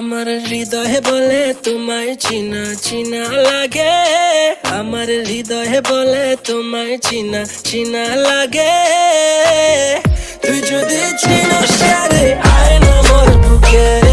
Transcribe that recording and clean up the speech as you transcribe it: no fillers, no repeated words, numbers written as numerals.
আমার হৃদয়ে বলে তোমায় চিনা চিনা লাগে, আমার হৃদয়ে বলে তোমায় চিনা চিনা লাগে। তুই যদি চিনস রে আয় না মোর বুকে।